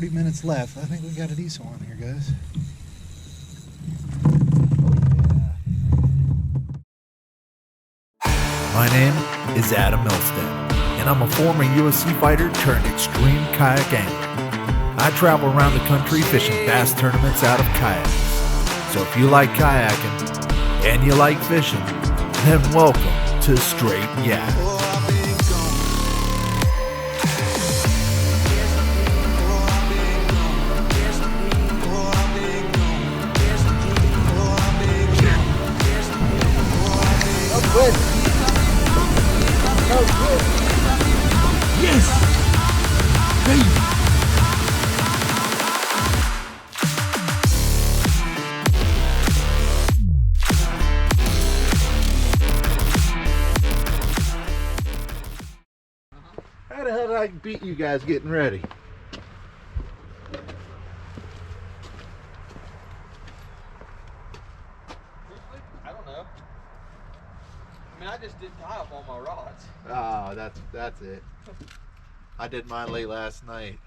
30 minutes left. I think we got a decent one here, guys. My name is Adam Milstead, and I'm a former UFC fighter turned extreme kayak angler. I travel around the country fishing bass tournaments out of kayaks. So if you like kayaking and you like fishing, then welcome to Straight Yak'd. Yes! Hey! How the hell did I beat you guys getting ready? I don't know. I mean, I just didn't tie up all my rods. Oh, that's it. I did mine late last night.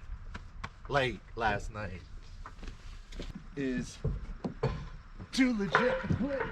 Is too legit to quit.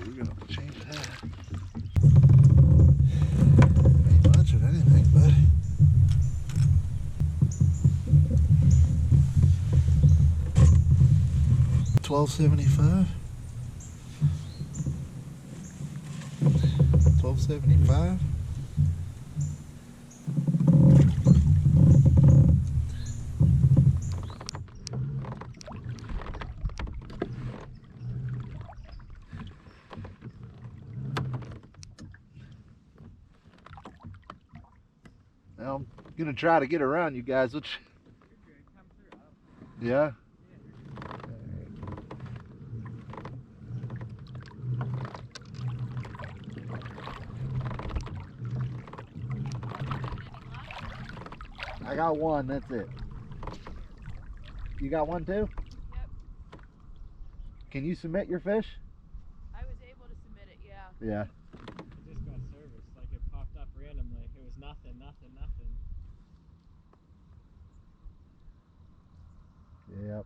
We're gonna change that. Ain't much of anything, but $12.75. $12.75. Now I'm gonna try to get around you guys, which yeah. I got one, that's it. You got one too? Yep. Can you submit your fish? I was able to submit it, yeah. Yeah. It just got serviced, like it popped up randomly. It was nothing. Yep.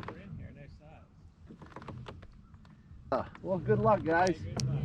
We're in here, nice size. Well, good luck, guys. Hey, good luck.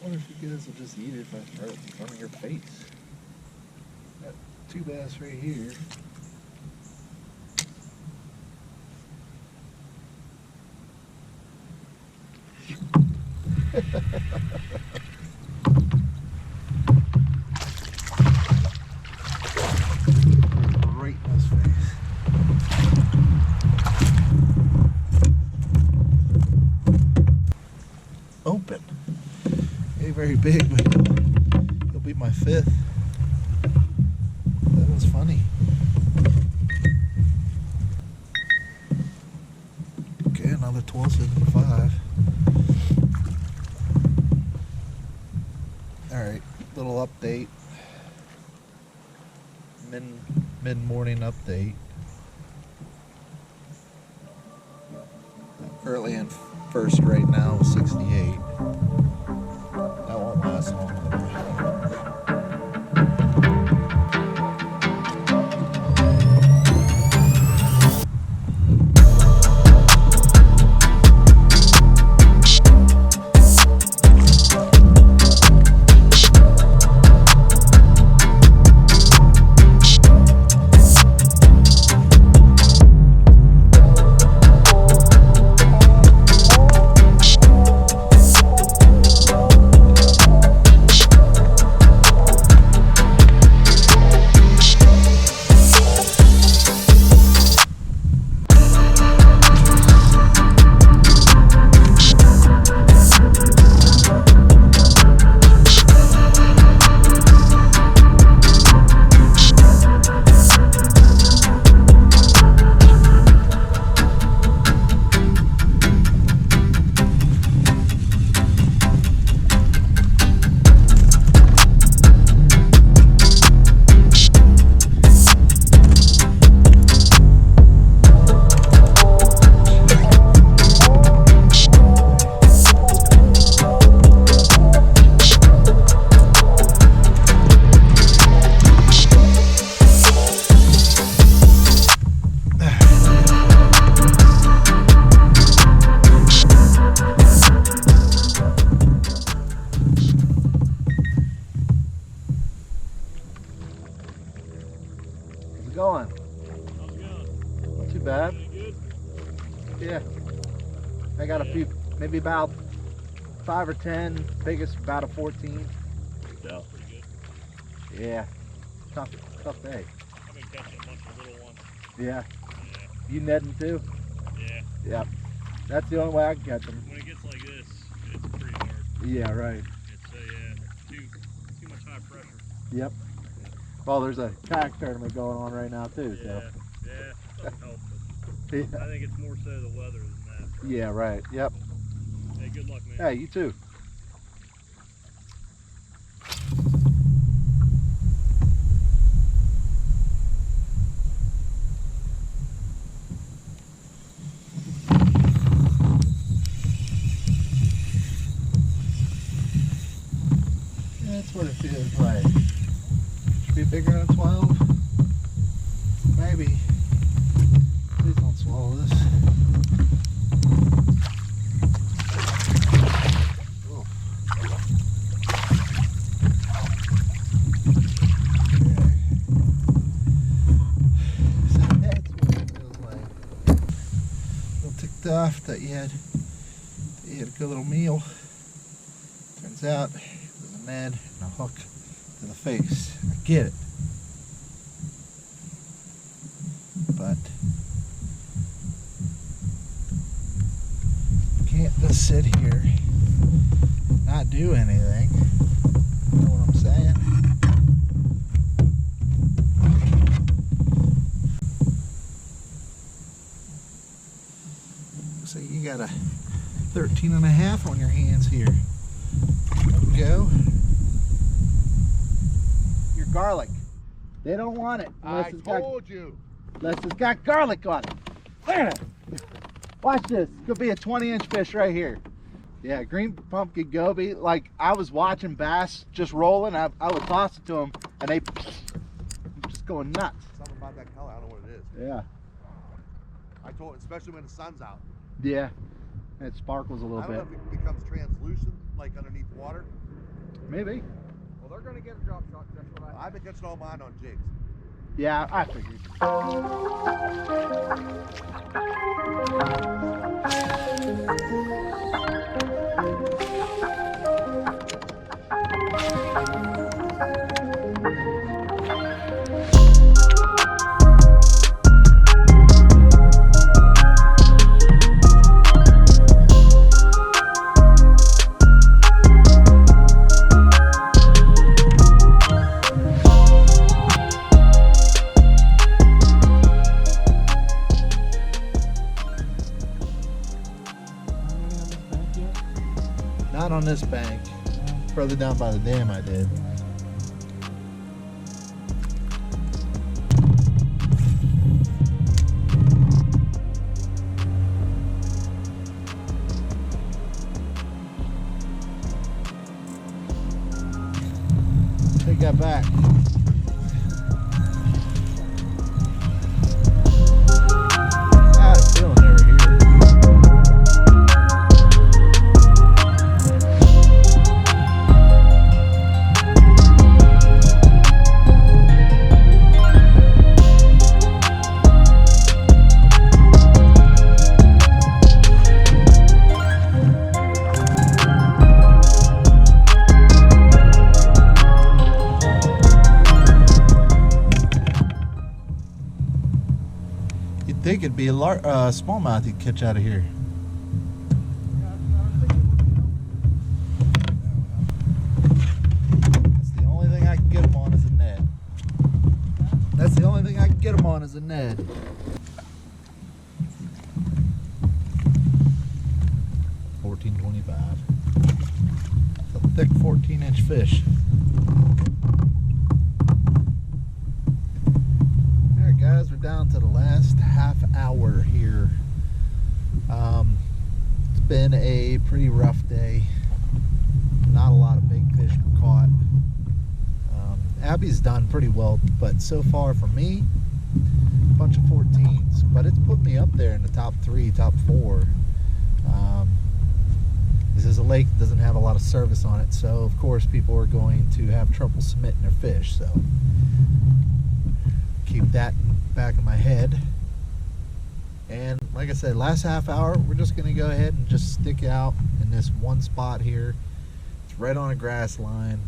wonder if you guys will just eat it if I throw it in front of your face. Got 2 bass right here. Right in his face. Open. Ain't very big, but he'll be my 5th. That was funny. Okay, another 12.75. Alright, little update. Mid-morning update. Currently in first right now, 68. That won't last long. Going? How's it going? Not too bad. Pretty good? Yeah. I got a few, maybe about 5 or 10. Biggest about a 14. So, Pretty good. yeah. Tough day. I've been catching a bunch of little ones. Yeah. Yeah. You netting too? Yeah. Yep. That's the only way I can catch them. When it gets like this, it's pretty hard. Yeah, right. It's yeah, too much high pressure. Yep. Well, there's a kayak tournament going on right now too, Yeah. so. Yeah. Doesn't help. Yeah. But I think it's more so the weather than that. Yeah, right. Yep. Hey, good luck, man. Hey, you too. That's what it feels like. Should be bigger than 12. Maybe. Please don't swallow this. Oh. Okay. So that's what it feels like. A little ticked off that you had a good little meal. Turns out there's a Ned and a hook to the face. I get it. But can't just sit here and not do anything. You know what I'm saying? Looks like you got a 13 and a half on your hands here. There we go. Your garlic. They don't want it unless it's got garlic on it. There. Watch this. Could be a 20-inch fish right here. Yeah, green pumpkin goby. Like, I was watching bass just rolling. I would toss it to them, and they just going nuts. Something about that color, I don't know what it is. Yeah. I told, especially when the sun's out. Yeah. It sparkles a I little don't know bit. if it becomes translucent, like underneath water. Maybe. Well, they're gonna get a drop shot. That's what I've been catching all mine on jigs. Yeah, I figured. Not on this bank. Further down by the dam I did. Take that back. I had a feeling they were here. You'd think it'd be a smallmouth you'd catch out of here. That's the only thing I can get them on is a Ned. That's the only thing I can get them on is a Ned. $14.25. It's a thick 14-inch fish. Alright guys, we're down to the last half hour here. It's been a pretty rough day. Not a lot of big fish were caught. Abby's done pretty well, but so far for me, a bunch of 14s. But it's put me up there in the top 3, top 4. This is a lake that doesn't have a lot of service on it, so of course people are going to have trouble submitting their fish. So keep that in the back of my head. And like I said, last half hour, we're just going to go ahead and just stick out in this one spot here. It's right on a grass line.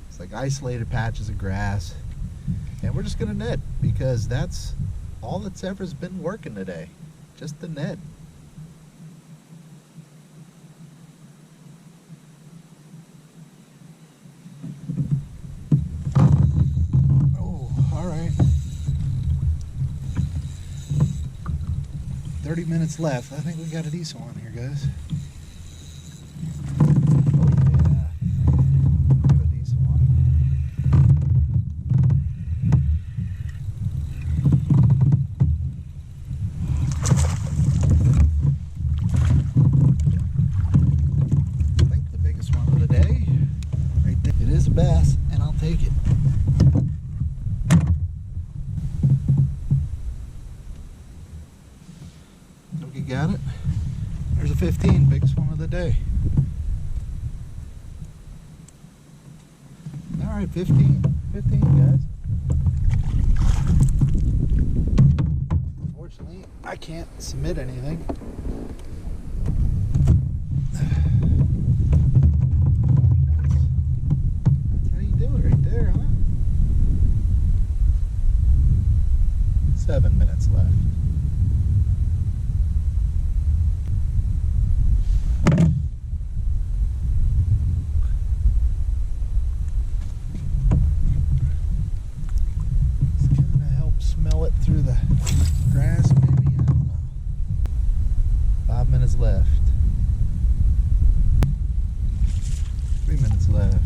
It's like isolated patches of grass. And we're just going to net because that's all that's ever been working today. Just the net. Oh, all right. 30 minutes left. I think we got a decent one here, guys. Oh yeah, got a decent one. I think the biggest one of the day, right there. It is a bass, and I'll take it. Okay, got it. There's a 15, biggest one of the day. All right, 15 guys. Unfortunately, I can't submit anything. That's how you do it right there, huh? 7 minutes left. Through the grass, maybe? I don't know. 5 minutes left. 3 minutes left.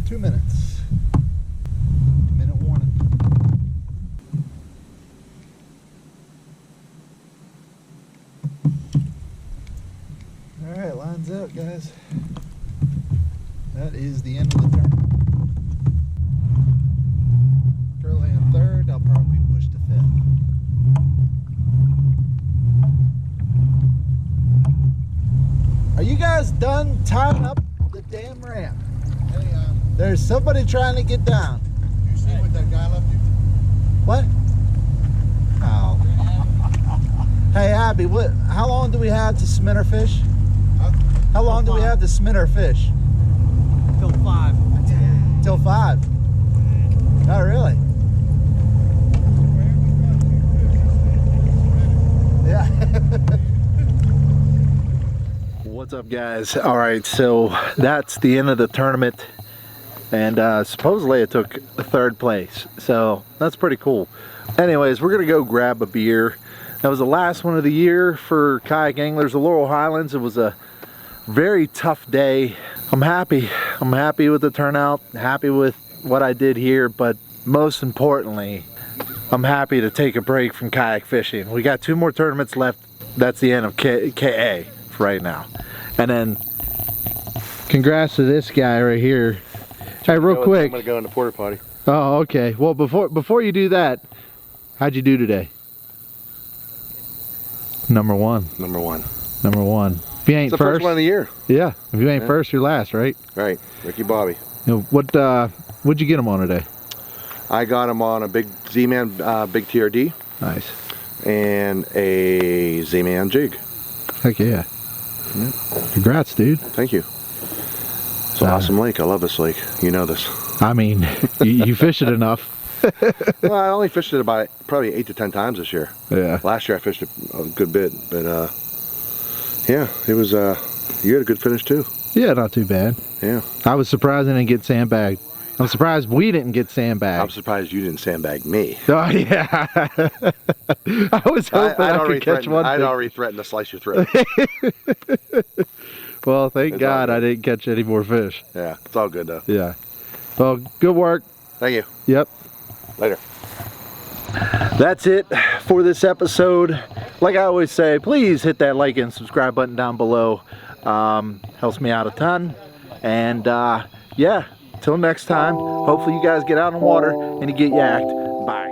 2 minutes. Minute warning. Alright, lines out, guys. That is the end of the tournament. Third, I'll probably push to 5th. Are you just done tying up the damn ramp. Hey, There's somebody trying to get down. you see what that guy left you? What? Oh. Hey Abby, how long do we have to submit our fish? Huh? How long do we have to submit our fish? Till 5. Till 5. Oh, really? Yeah. What's up, guys? All right, so that's the end of the tournament, and supposedly it took 3rd place, so that's pretty cool. Anyways, we're gonna go grab a beer. That was the last one of the year for Kayak Anglers of Laurel Highlands. It was a very tough day. I'm happy with the turnout, happy with what I did here, but most importantly, I'm happy to take a break from kayak fishing. We got 2 more tournaments left. That's the end of KA for right now. And then congrats to this guy right here. Hey, real quick. I'm gonna go in the porta potty. Oh, okay. Well, before you do that, how'd you do today? Number 1. Number 1. Number 1. If you ain't It's the first one of the year. Yeah. If you ain't first, you're last, right? Right, Ricky Bobby. You know, what'd you get him on today? I got him on a big Z-Man, big TRD, Nice. and a Z-Man jig. Heck yeah. Congrats, dude. Thank you. It's an awesome lake. I love this lake. You know this. I mean, you fish it enough. Well, I only fished it about probably 8 to 10 times this year. Yeah. Last year I fished it a good bit, but yeah, it was. You had a good finish too. Yeah, not too bad. Yeah. I was surprised I didn't get sandbagged. I'm surprised we didn't get sandbagged. I'm surprised you didn't sandbag me. Oh yeah. I was hoping I could catch one. I'd already threatened to slice your throat. Well, thank It's God all I good. didn't catch any more fish. Yeah, it's all good though. Yeah. Well, good work. Thank you. Yep. Later. That's it for this episode. Like I always say, please hit that like and subscribe button down below. Helps me out a ton. And yeah, till next time, hopefully you guys get out on the water and you get yacked. Bye.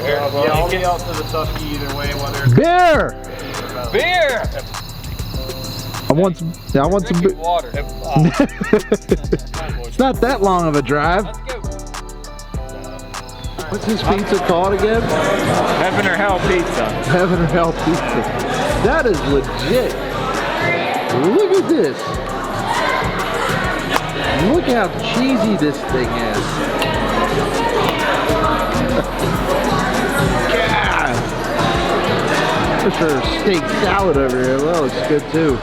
Yeah, I'll be out to the Tucky either way, whether it's Beer! Beer! I want some beer. Water. It's not that long of a drive. Let's go. What's this pizza called again? Heaven or Hell Pizza. Heaven or Hell Pizza. That is legit. Look at this. Look how cheesy this thing is. God. For sure, steak salad over here. That looks good too.